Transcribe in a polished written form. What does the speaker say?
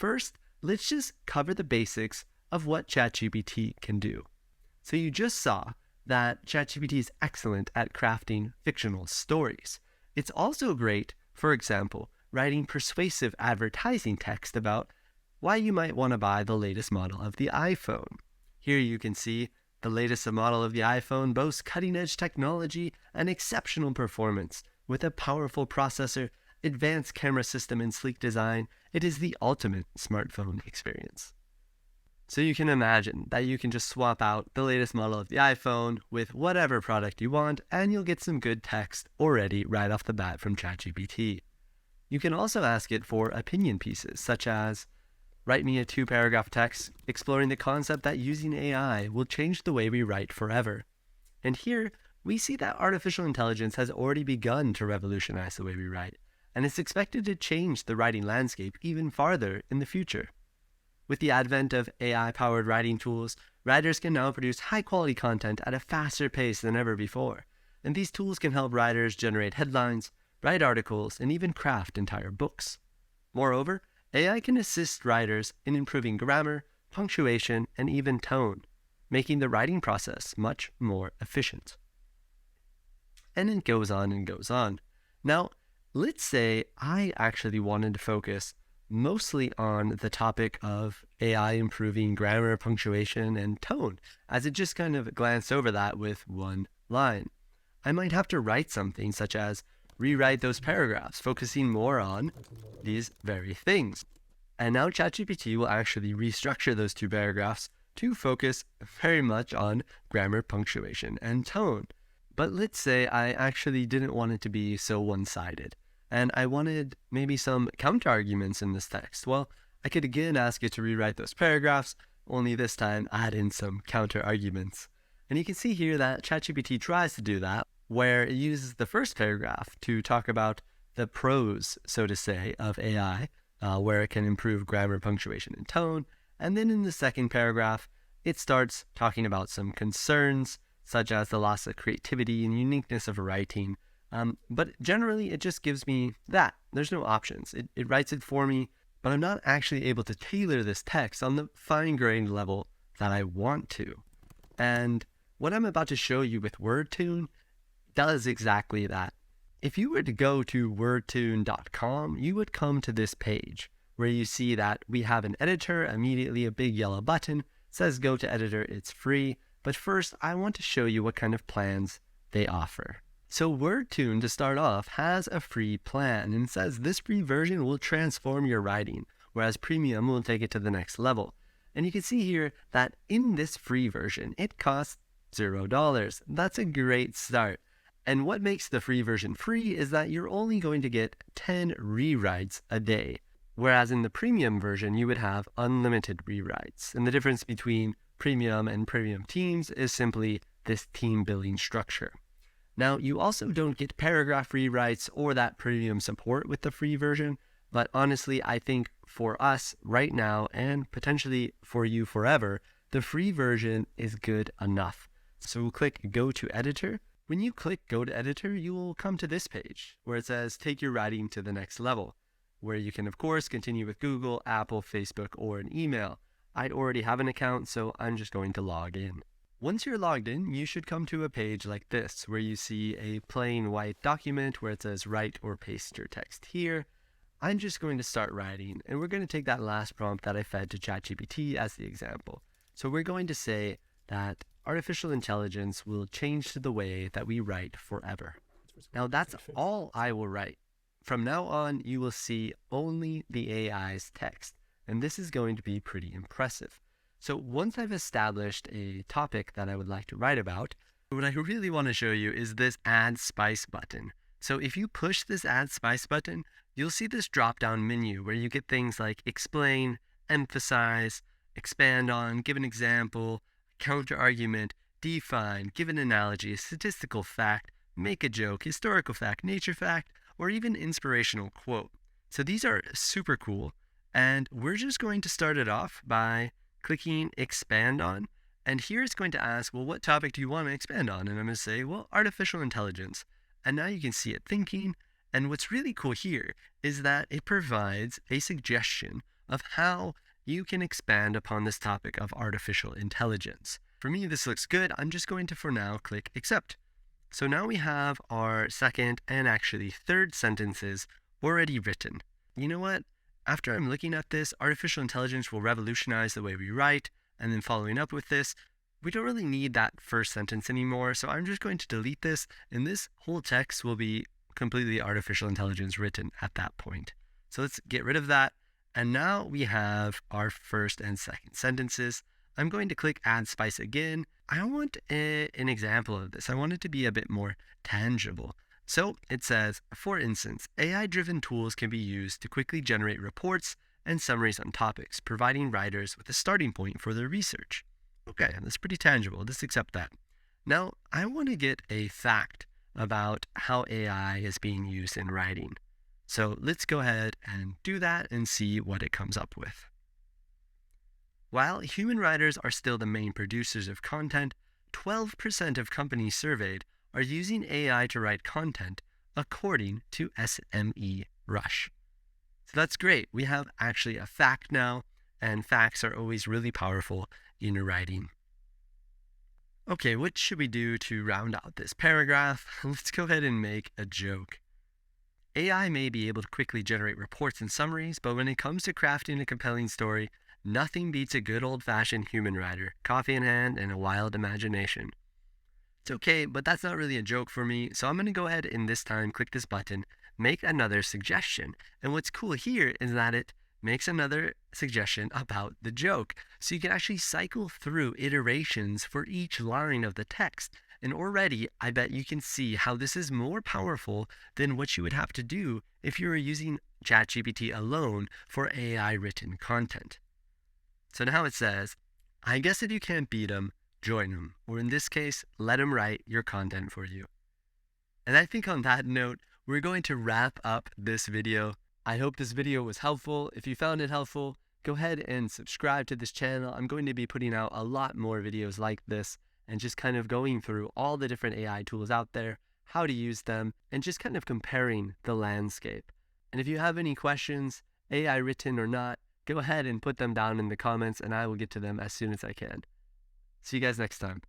first, let's just cover the basics of what ChatGPT can do. So you just saw that ChatGPT is excellent at crafting fictional stories. It's also great, for example, writing persuasive advertising text about why you might want to buy the latest model of the iPhone. Here you can see the latest model of the iPhone boasts cutting-edge technology and exceptional performance. With a powerful processor, advanced camera system, and sleek design, it is the ultimate smartphone experience. So you can imagine that you can just swap out the latest model of the iPhone with whatever product you want, and you'll get some good text already right off the bat from ChatGPT. You can also ask it for opinion pieces, such as, write me a 2-paragraph text exploring the concept that using AI will change the way we write forever. And here, we see that artificial intelligence has already begun to revolutionize the way we write, and it's expected to change the writing landscape even farther in the future. With the advent of AI-powered writing tools, writers can now produce high-quality content at a faster pace than ever before, and these tools can help writers generate headlines, write articles, and even craft entire books. Moreover, AI can assist writers in improving grammar, punctuation, and even tone, making the writing process much more efficient. And it goes on and goes on. Now, let's say I actually wanted to focus mostly on the topic of AI improving grammar, punctuation, and tone, as it just kind of glanced over that with one line. I might have to write something such as rewrite those paragraphs, focusing more on these very things. And now ChatGPT will actually restructure those 2 paragraphs to focus very much on grammar, punctuation, and tone. But let's say I actually didn't want it to be so one-sided, and I wanted maybe some counter-arguments in this text. Well, I could again ask it to rewrite those paragraphs, only this time add in some counter-arguments. And you can see here that ChatGPT tries to do that, where it uses the first paragraph to talk about the pros, so to say, of AI, where it can improve grammar, punctuation, and tone. And then in the second paragraph, it starts talking about some concerns, such as the loss of creativity and uniqueness of writing. But generally, it just gives me that. There's no options. It writes it for me, but I'm not actually able to tailor this text on the fine-grained level that I want to. And what I'm about to show you with WordTune does exactly that. If you were to go to wordtune.com, you would come to this page where you see that we have an editor, immediately a big yellow button, says go to editor, it's free. But first, I want to show you what kind of plans they offer. So WordTune, to start off, has a free plan and says this free version will transform your writing, whereas premium will take it to the next level. And you can see here that in this free version, it costs $0. That's a great start. And what makes the free version free is that you're only going to get 10 rewrites a day, whereas in the premium version, you would have unlimited rewrites. And the difference between premium and premium teams is simply this team billing structure. Now, you also don't get paragraph rewrites or that premium support with the free version, but honestly, I think for us right now and potentially for you forever, the free version is good enough. So we'll click Go to Editor. When you click Go to Editor, you will come to this page where it says take your writing to the next level, where you can, of course, continue with Google, Apple, Facebook, or an email. I already have an account, so I'm just going to log in. Once you're logged in, you should come to a page like this, where you see a plain white document where it says write or paste your text here. I'm just going to start writing, and we're going to take that last prompt that I fed to ChatGPT as the example. So we're going to say that artificial intelligence will change the way that we write forever. Now that's all I will write. From now on, you will see only the AI's text, and this is going to be pretty impressive. So once I've established a topic that I would like to write about, what I really want to show you is this Add Spice button. So if you push this Add Spice button, you'll see this drop-down menu where you get things like explain, emphasize, expand on, give an example, counter-argument, define, give an analogy, a statistical fact, make a joke, historical fact, nature fact, or even inspirational quote. So these are super cool, and we're just going to start it off by clicking expand on, and here it's going to ask, well, what topic do you want to expand on? And I'm going to say, well, artificial intelligence. And now you can see it thinking, and what's really cool here is that it provides a suggestion of how you can expand upon this topic of artificial intelligence. For me, this looks good. I'm just going to, for now, click accept. So now we have our second and actually third sentences already written. You know what? After I'm looking at this, artificial intelligence will revolutionize the way we write. And then following up with this, we don't really need that first sentence anymore. So I'm just going to delete this, and this whole text will be completely artificial intelligence written at that point. So let's get rid of that. And now we have our first and second sentences. I'm going to click add spice again. I want an example of this. I want it to be a bit more tangible. So it says, for instance, AI-driven tools can be used to quickly generate reports and summaries on topics, providing writers with a starting point for their research. Okay, that's pretty tangible. Let's accept that. Now, I want to get a fact about how AI is being used in writing. So let's go ahead and do that and see what it comes up with. While human writers are still the main producers of content, 12% of companies surveyed are using AI to write content, according to SME Rush. So that's great. We have actually a fact now, and facts are always really powerful in writing. Okay, what should we do to round out this paragraph? Let's go ahead and make a joke. AI may be able to quickly generate reports and summaries, but when it comes to crafting a compelling story, nothing beats a good old-fashioned human writer, coffee in hand and a wild imagination. It's okay, but that's not really a joke for me, so I'm going to go ahead and this time click this button, make another suggestion. And what's cool here is that it makes another suggestion about the joke. So you can actually cycle through iterations for each line of the text. And already, I bet you can see how this is more powerful than what you would have to do if you were using ChatGPT alone for AI written content. So now it says, I guess if you can't beat 'em, join 'em. Or in this case, let 'em write your content for you. And I think on that note, we're going to wrap up this video. I hope this video was helpful. If you found it helpful, go ahead and subscribe to this channel. I'm going to be putting out a lot more videos like this and just kind of going through all the different AI tools out there, how to use them, and just kind of comparing the landscape. And if you have any questions, AI written or not, go ahead and put them down in the comments and I will get to them as soon as I can. See you guys next time.